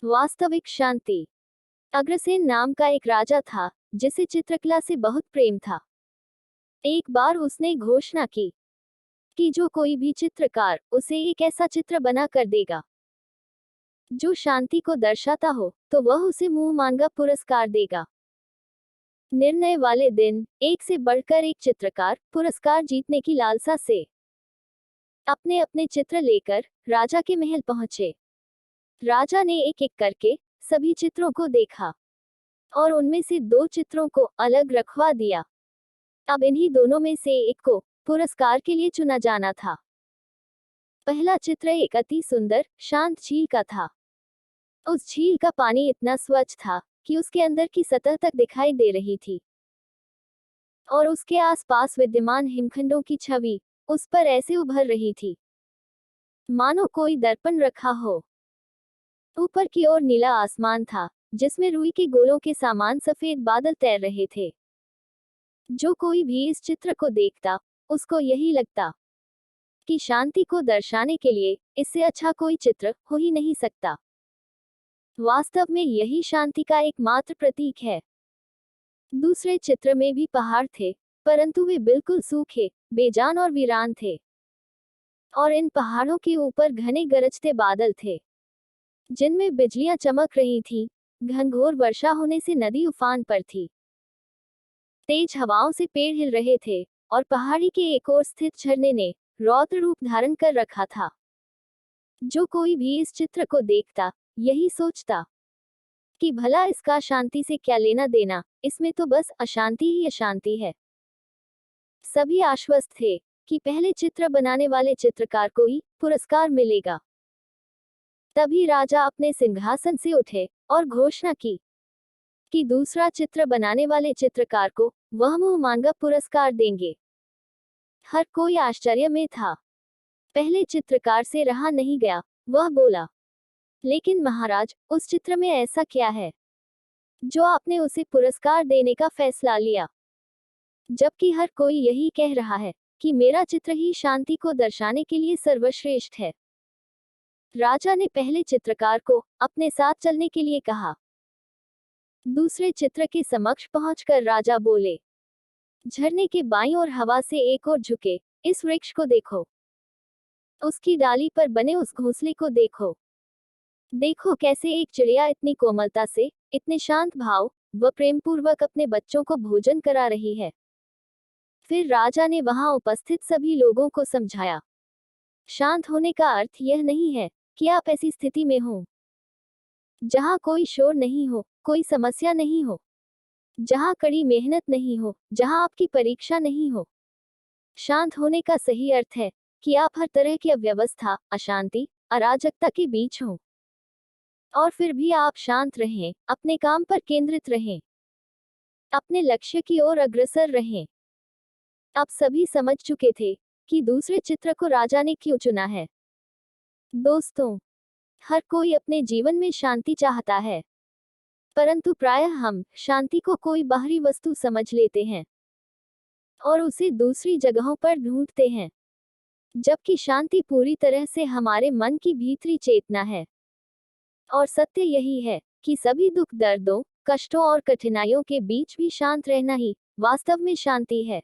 वास्तविक शांति। अग्रसेन नाम का एक राजा था जिसे चित्रकला से बहुत प्रेम था। एक बार उसने घोषणा की कि जो कोई भी चित्रकार उसे एक ऐसा चित्र बना कर देगा जो शांति को दर्शाता हो तो वह उसे मुंह मांगा पुरस्कार देगा। निर्णय वाले दिन एक से बढ़कर एक चित्रकार पुरस्कार जीतने की लालसा से अपने अपने चित्र लेकर राजा के महल पहुंचे। राजा ने एक एक करके सभी चित्रों को देखा और उनमें से दो चित्रों को अलग रखवा दिया। अब इन्हीं दोनों में से एक को पुरस्कार के लिए चुना जाना था। पहला चित्र एक अति सुंदर शांत झील का था। उस झील का पानी इतना स्वच्छ था कि उसके अंदर की सतह तक दिखाई दे रही थी और उसके आसपास विद्यमान हिमखंडों की छवि उस पर ऐसे उभर रही थी मानो कोई दर्पण रखा हो। ऊपर की ओर नीला आसमान था जिसमें रुई के गोलों के समान सफेद बादल तैर रहे थे। जो कोई भी इस चित्र को देखता उसको यही लगता कि शांति को दर्शाने के लिए इससे अच्छा कोई चित्र हो ही नहीं सकता। वास्तव में यही शांति का एकमात्र प्रतीक है। दूसरे चित्र में भी पहाड़ थे परंतु वे बिल्कुल सूखे, बेजान और वीरान थे और इन पहाड़ों के ऊपर घने गरजते बादल थे जिनमें बिजलियां चमक रही थीं। घनघोर वर्षा होने से नदी उफान पर थी। तेज हवाओं से पेड़ हिल रहे थे और पहाड़ी के एक ओर स्थित झरने ने रौद्र रूप धारण कर रखा था। जो कोई भी इस चित्र को देखता यही सोचता कि भला इसका शांति से क्या लेना देना, इसमें तो बस अशांति ही अशांति है। सभी आश्वस्त थे कि पहले चित्र बनाने वाले चित्रकार को ही पुरस्कार मिलेगा। तभी राजा अपने सिंहासन से उठे और घोषणा की कि दूसरा चित्र बनाने वाले चित्रकार को वह मुंह मांगा पुरस्कार देंगे। हर कोई आश्चर्य में था। पहले चित्रकार से रहा नहीं गया, वह बोला, लेकिन महाराज, उस चित्र में ऐसा क्या है जो आपने उसे पुरस्कार देने का फैसला लिया, जबकि हर कोई यही कह रहा है कि मेरा चित्र ही शांति को दर्शाने के लिए सर्वश्रेष्ठ है। राजा ने पहले चित्रकार को अपने साथ चलने के लिए कहा। दूसरे चित्र के समक्ष पहुंचकर राजा बोले, झरने के बाईं ओर हवा से एक ओर झुके इस वृक्ष को देखो। उसकी डाली पर बने उस घोंसले को देखो। देखो कैसे एक चिड़िया इतनी कोमलता से, इतने शांत भाव व प्रेम पूर्वक अपने बच्चों को भोजन करा रही है। फिर राजा ने वहां उपस्थित सभी लोगों को समझाया, शांत होने का अर्थ यह नहीं है कि आप ऐसी स्थिति में हो जहां कोई शोर नहीं हो, कोई समस्या नहीं हो, जहां कड़ी मेहनत नहीं हो, जहां आपकी परीक्षा नहीं हो। शांत होने का सही अर्थ है कि आप हर तरह की अव्यवस्था, अशांति, अराजकता के बीच हो और फिर भी आप शांत रहें, अपने काम पर केंद्रित रहें, अपने लक्ष्य की ओर अग्रसर रहें। अब सभी समझ चुके थे कि दूसरे चित्र को राजा ने क्यों चुना है। दोस्तों, हर कोई अपने जीवन में शांति चाहता है, परंतु प्रायः हम शांति को कोई बाहरी वस्तु समझ लेते हैं और उसे दूसरी जगहों पर ढूंढते हैं, जबकि शांति पूरी तरह से हमारे मन की भीतरी चेतना है। और सत्य यही है कि सभी दुख, दर्दों, कष्टों और कठिनाइयों के बीच भी शांत रहना ही वास्तव में शांति है।